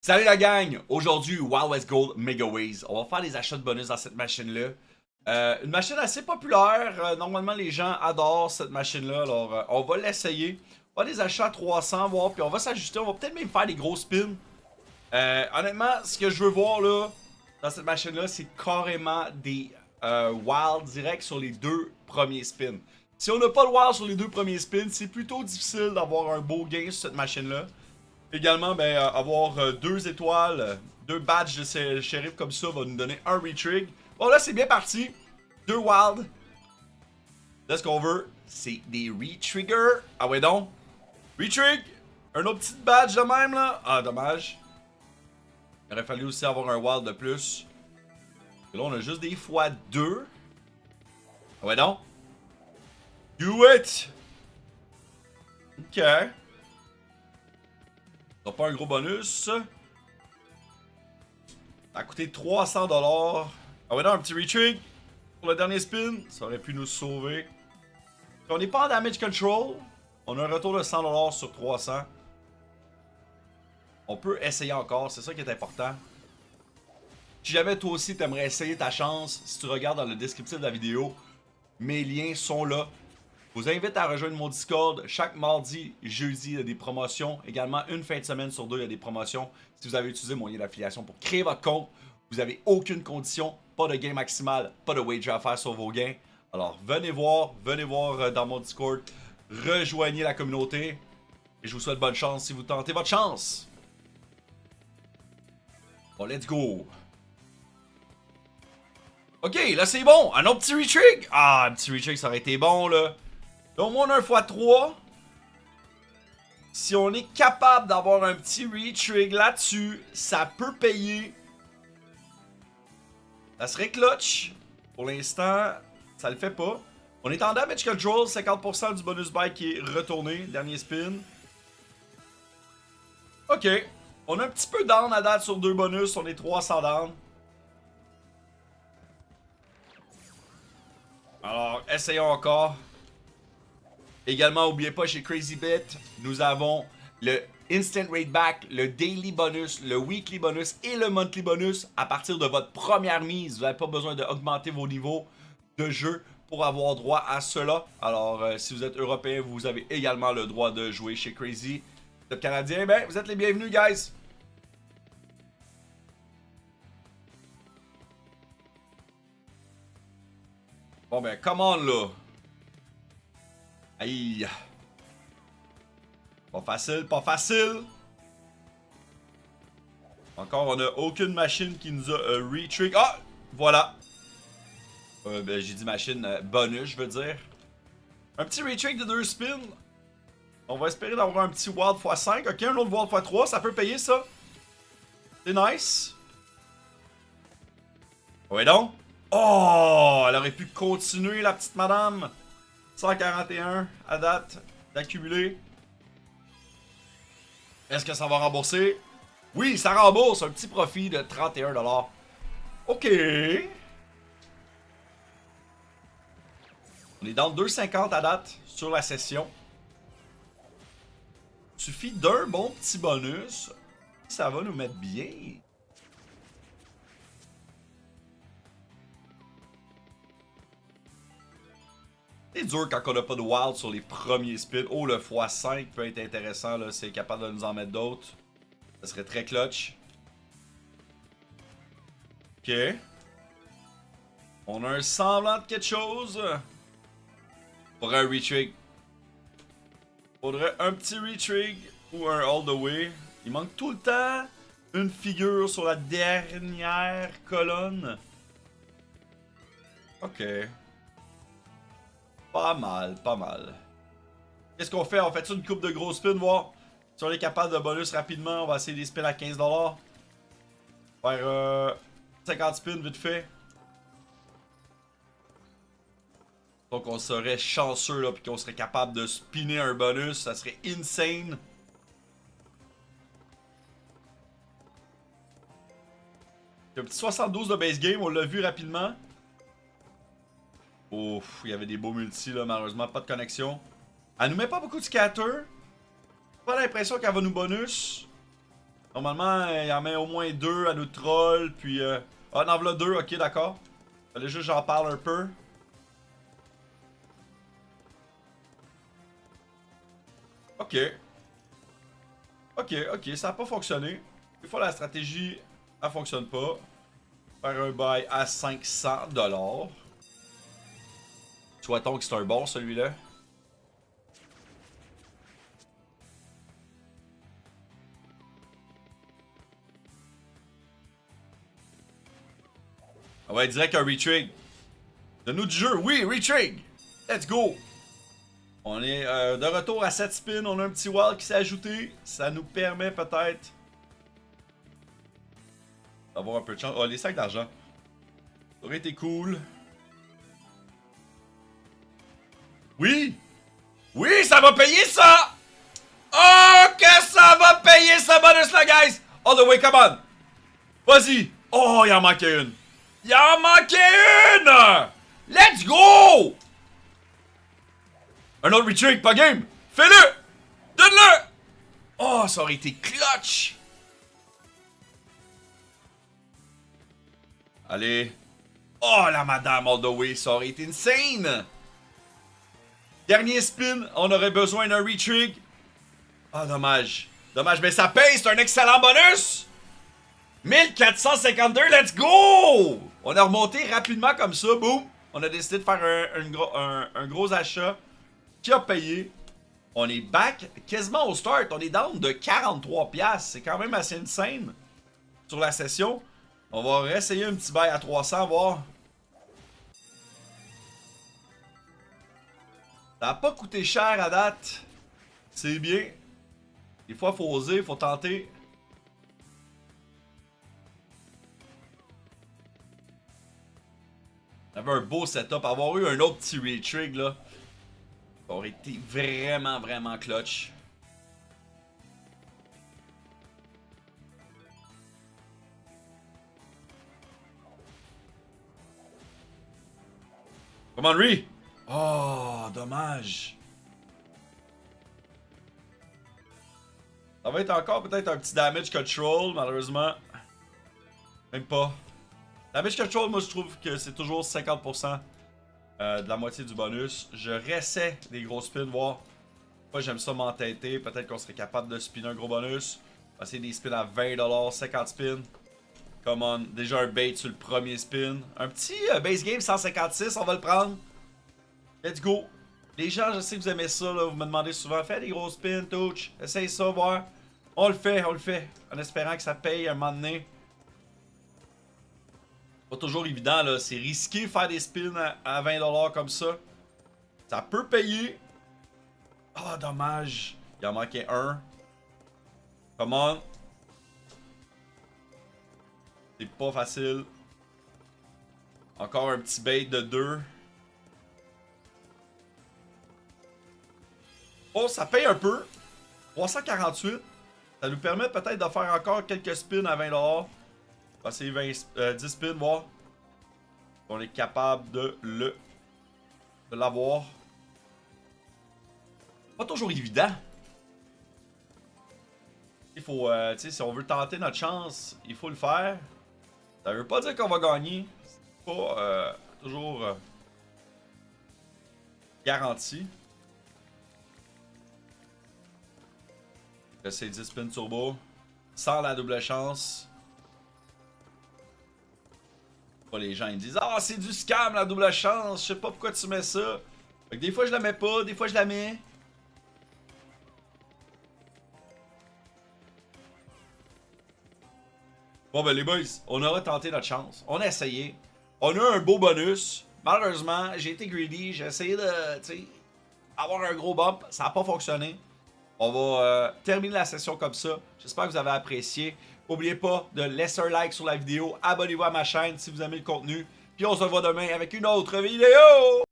Salut la gang! Aujourd'hui, Wild West Gold Mega Ways. On va faire des achats de bonus dans cette machine-là. Une machine assez populaire. Normalement, les gens adorent cette machine-là. Alors, on va l'essayer. On va des achats à 300, voir, puis on va s'ajuster. On va peut-être même faire des gros spins. Honnêtement, ce que je veux voir là, dans cette machine-là, c'est carrément des wild direct sur les deux premiers spins. Si on n'a pas le wild sur les deux premiers spins, c'est plutôt difficile d'avoir un beau gain sur cette machine-là. Également, ben, avoir deux étoiles, deux badges de shérif comme ça va nous donner un retrig. Bon, là, c'est bien parti. Deux wild. Là, ce qu'on veut, c'est des retriggers. Ah ouais, donc. Retrig. Un autre petit badge de même, là. Ah, dommage. Il aurait fallu aussi avoir un wild de plus. Et là, on a juste des fois deux. Ah ouais, donc. Do it. Ok. Pas un gros bonus. Ça a coûté 300$. Ah ouais, non, un petit retrig pour le dernier spin. Ça aurait pu nous sauver. Si on n'est pas en damage control, on a un retour de 100$ sur 300. On peut essayer encore, c'est ça qui est important. Si jamais toi aussi t'aimerais essayer ta chance, si tu regardes dans le descriptif de la vidéo, mes liens sont là. Je vous invite à rejoindre mon Discord. Chaque mardi, jeudi, il y a des promotions. Également, une fin de semaine sur deux, il y a des promotions. Si vous avez utilisé mon lien d'affiliation pour créer votre compte, vous n'avez aucune condition, pas de gain maximal, pas de wager à faire sur vos gains. Alors, venez voir dans mon Discord. Rejoignez la communauté. Et je vous souhaite bonne chance si vous tentez votre chance. Bon, let's go. Ok, là c'est bon. Un autre petit retrig. Ah, un petit retrig, ça aurait été bon, là. Donc, moi, on a un x3. Si on est capable d'avoir un petit retrig là-dessus, ça peut payer. Ça serait clutch. Pour l'instant, ça le fait pas. On est en damage control, 50% du bonus buy qui est retourné. Dernier spin. Ok. On a un petit peu down à date sur deux bonus. On est 300 down. Alors, essayons encore. Également, n'oubliez pas, chez CrazyBit, nous avons le Instant Rate Back, le Daily Bonus, le Weekly Bonus et le Monthly Bonus à partir de votre première mise. Vous n'avez pas besoin d'augmenter vos niveaux de jeu pour avoir droit à cela. Alors, si vous êtes européen, vous avez également le droit de jouer chez Crazy. Vous êtes canadien, ben, vous êtes les bienvenus, guys! Bon, ben, come on, là! Aïe! Pas facile, pas facile! Encore, on n'a aucune machine qui nous a retrig. Ah! Voilà! Ben, j'ai dit machine bonus, je veux dire. Un petit retrig de 2 spins. On va espérer d'avoir un petit wild x5. Ok, un autre wild x3, ça peut payer ça. C'est nice. Ouais donc. Oh! Elle aurait pu continuer, la petite madame. 141 à date d'accumuler. Est-ce que ça va rembourser? Oui, ça rembourse. Un petit profit de 31$. Ok. On est dans 2,50 à date sur la session. Suffit d'un bon petit bonus. Ça va nous mettre bien. C'est dur quand on n'a pas de wild sur les premiers spins. Oh, le x5 peut être intéressant là, c'est capable de nous en mettre d'autres. Ça serait très clutch. Ok. On a un semblant de quelque chose. Faudrait un retrig. Faudrait un petit retrig ou un all the way. Il manque tout le temps une figure sur la dernière colonne. Ok. Pas mal, pas mal. Qu'est-ce qu'on fait? On fait une coupe de gros spins, voir si on est capable de bonus rapidement. On va essayer des spins à 15$. Faire 50 spins vite fait. Donc on serait chanceux là, puis qu'on serait capable de spinner un bonus. Ça serait insane. Un petit 72 de base game, on l'a vu rapidement. Ouf, il y avait des beaux multis là, malheureusement, pas de connexion. Elle nous met pas beaucoup de scatter. Pas l'impression qu'elle va nous bonus. Normalement, il en met au moins 2 à notre troll, puis... Ah, en voilà 2, ok, d'accord. Fallait juste que j'en parle un peu. Ok. Ok, ça a pas fonctionné. Des fois, la stratégie, elle fonctionne pas. Faire un bail à 500$. Souhaitons que c'est un bon, celui-là. On va être direct un retrig. Donne-nous du jeu. Oui, retrig. Let's go. On est de retour à 7 spins. On a un petit wall qui s'est ajouté. Ça nous permet peut-être d'avoir un peu de chance. Oh, les sacs d'argent. Ça aurait été cool. Oui! Oui, ça va payer ça! Oh, que ça va payer ce bonus-là, guys! All the way, come on! Vas-y! Oh, il en manquait une! Il en manquait une! Let's go! Un autre retreat, pas game! Fais-le! Donne-le! Oh, ça aurait été clutch! Allez. Oh, la madame all the way, ça aurait été insane! Dernier spin, on aurait besoin d'un retrig. Ah, dommage. Dommage, mais ça paye, c'est un excellent bonus! 1452, let's go! On a remonté rapidement comme ça, boum! On a décidé de faire un gros achat qui a payé. On est back quasiment au start. On est down de 43$. C'est quand même assez insane sur la session. On va réessayer un petit bail à 300, voir. Ça n'a pas coûté cher à date. C'est bien. Des fois, il faut oser, il faut tenter. On avait un beau setup. Avoir eu un autre petit retrig, là, ça aurait été vraiment, vraiment clutch. Come on, Ree! Oh, dommage. Ça va être encore peut-être un petit damage control, malheureusement. Même pas. Damage control, moi je trouve que c'est toujours 50% de la moitié du bonus. Je réessaie des gros spins, voir. Moi j'aime ça m'entêter. Peut-être qu'on serait capable de spinner un gros bonus. On va essayer des spins à 20$, 50 spins. Come on, déjà un bait sur le premier spin. Un petit base game 156, on va le prendre. Let's go. Les gens, je sais que vous aimez ça, là. Vous me demandez souvent, fais des gros spins, touch. Essaye ça, voir. On le fait, on le fait. En espérant que ça paye un moment donné. Pas toujours évident, là. C'est risqué de faire des spins à 20$ comme ça. Ça peut payer. Ah, oh, dommage. Il en manquait un. Come on. C'est pas facile. Encore un petit bait de 2. Oh, ça paye un peu. 348. Ça nous permet peut-être de faire encore quelques spins à 20$. On va essayer 10 spins, voir. On est capable de l'avoir. Pas toujours évident. Il faut, tu sais, si on veut tenter notre chance, il faut le faire. Ça veut pas dire qu'on va gagner. C'est pas toujours garanti. C'est 10 spins turbo. Sans la double chance. Les gens ils disent ah, c'est du scam la double chance. Je sais pas pourquoi tu mets ça. Fait que des fois je la mets pas, des fois je la mets. Bon ben les boys, on aura tenté notre chance. On a essayé. On a un beau bonus. Malheureusement, j'ai été greedy. J'ai essayé de, tu sais, avoir un gros bump. Ça n'a pas fonctionné. On va terminer la session comme ça. J'espère que vous avez apprécié. N'oubliez pas de laisser un like sur la vidéo. Abonnez-vous à ma chaîne si vous aimez le contenu. Puis on se revoit demain avec une autre vidéo.